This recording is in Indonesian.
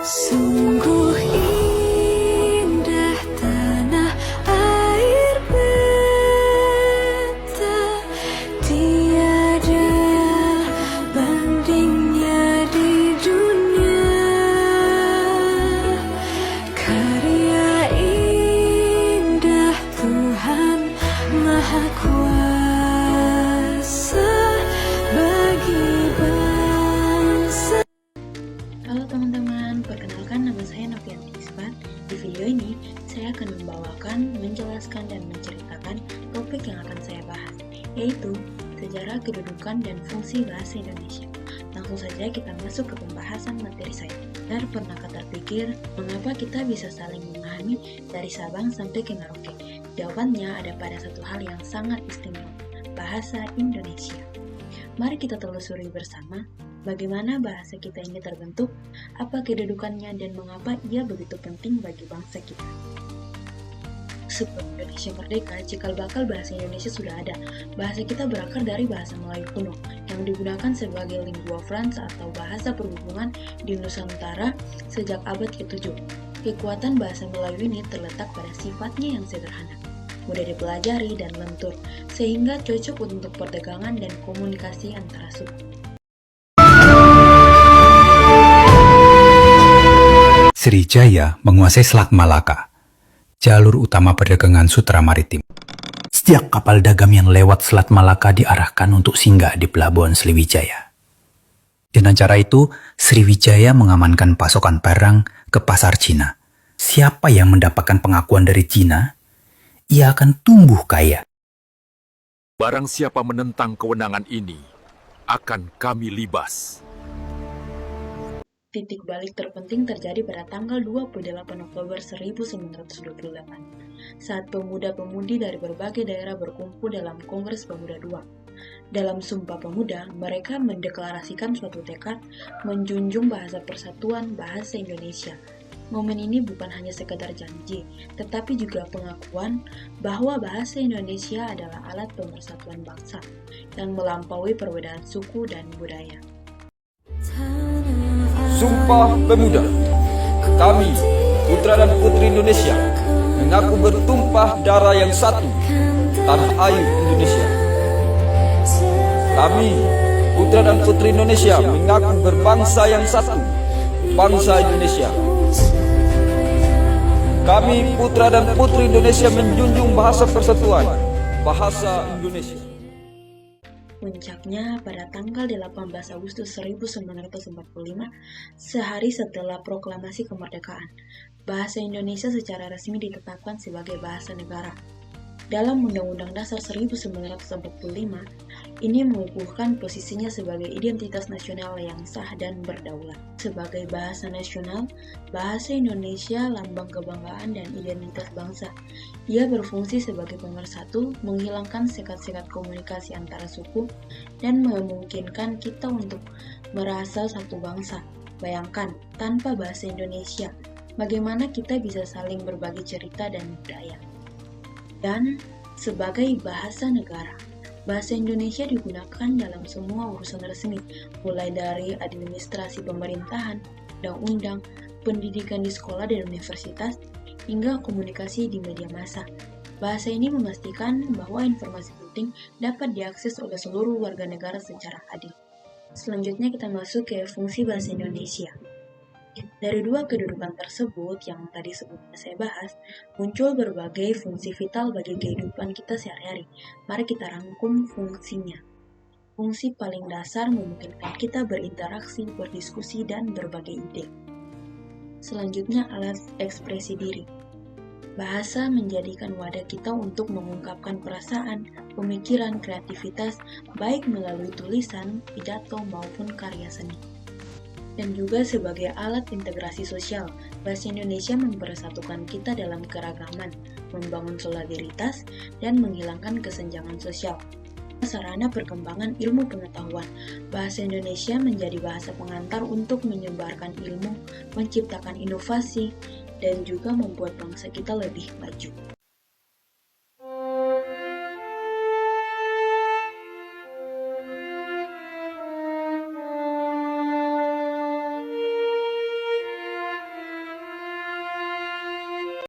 Sungguh indah tanah air beta, tiada bandingnya di dunia. Karya indah Tuhan Maha Kuasa bagi bangsa. Halo teman-teman, perkenalkan nama saya Novianti Isbat. Di video ini, saya akan menjelaskan dan menceritakan topik yang akan saya bahas, yaitu sejarah, kedudukan, dan fungsi bahasa Indonesia. Langsung saja kita masuk ke pembahasan materi saya. Benar pernahkah terpikir, mengapa kita bisa saling memahami dari Sabang sampai ke Merauke? Jawabannya ada pada satu hal yang sangat istimewa, bahasa Indonesia. Mari kita telusuri bersama bagaimana bahasa kita ini terbentuk, apa kedudukannya, dan mengapa ia begitu penting bagi bangsa kita. Sebelum Indonesia merdeka, cikal bakal bahasa Indonesia sudah ada. Bahasa kita berakar dari bahasa Melayu kuno, yang digunakan sebagai lingua franca atau bahasa perhubungan di Nusantara sejak abad ke-7. Kekuatan bahasa Melayu ini terletak pada sifatnya yang sederhana, mudah dipelajari dan lentur, sehingga cocok untuk perdagangan dan komunikasi antara suku. Sriwijaya menguasai Selat Malaka, jalur utama perdagangan sutra maritim. Setiap kapal dagang yang lewat Selat Malaka diarahkan untuk singgah di pelabuhan Sriwijaya. Dengan cara itu, Sriwijaya mengamankan pasokan barang ke pasar Cina. Siapa yang mendapatkan pengakuan dari Cina, ia akan tumbuh kaya. Barang siapa menentang kewenangan ini, akan kami libas. Titik balik terpenting terjadi pada tanggal 28 Oktober 1928, saat pemuda-pemudi dari berbagai daerah berkumpul dalam Kongres Pemuda II. Dalam Sumpah Pemuda, mereka mendeklarasikan suatu tekad menjunjung bahasa persatuan bahasa Indonesia. Momen ini bukan hanya sekadar janji, tetapi juga pengakuan bahwa bahasa Indonesia adalah alat pemersatuan bangsa yang melampaui perbedaan suku dan budaya. Sumpah Pemuda. Kami, putra dan putri Indonesia, mengaku bertumpah darah yang satu, tanah air Indonesia. Kami, putra dan putri Indonesia, mengaku berbangsa yang satu, bangsa Indonesia. Kami, putra dan putri Indonesia, menjunjung bahasa persatuan, bahasa Indonesia. Puncaknya pada tanggal 18 Agustus 1945, sehari setelah proklamasi kemerdekaan, bahasa Indonesia secara resmi ditetapkan sebagai bahasa negara. Dalam Undang-Undang Dasar 1945, ini mengukuhkan posisinya sebagai identitas nasional yang sah dan berdaulat. Sebagai bahasa nasional, bahasa Indonesia lambang kebanggaan dan identitas bangsa. Ia berfungsi sebagai pemersatu, menghilangkan sekat-sekat komunikasi antara suku, dan memungkinkan kita untuk merasa satu bangsa. Bayangkan, tanpa bahasa Indonesia, bagaimana kita bisa saling berbagi cerita dan budaya. Dan sebagai bahasa negara, bahasa Indonesia digunakan dalam semua urusan resmi, mulai dari administrasi pemerintahan, undang-undang, pendidikan di sekolah dan universitas, hingga komunikasi di media massa. Bahasa ini memastikan bahwa informasi penting dapat diakses oleh seluruh warga negara secara adil. Selanjutnya kita masuk ke fungsi bahasa Indonesia. Dari dua kedudukan tersebut yang tadi sebelumnya saya bahas, muncul berbagai fungsi vital bagi kehidupan kita sehari-hari. Mari kita rangkum fungsinya. Fungsi paling dasar memungkinkan kita berinteraksi, berdiskusi, dan berbagi ide. Selanjutnya, alat ekspresi diri. Bahasa menjadikan wadah kita untuk mengungkapkan perasaan, pemikiran, kreativitas, baik melalui tulisan, pidato, maupun karya seni. Dan juga sebagai alat integrasi sosial, bahasa Indonesia mempersatukan kita dalam keragaman, membangun solidaritas, dan menghilangkan kesenjangan sosial. Sarana perkembangan ilmu pengetahuan, bahasa Indonesia menjadi bahasa pengantar untuk menyebarkan ilmu, menciptakan inovasi, dan juga membuat bangsa kita lebih maju.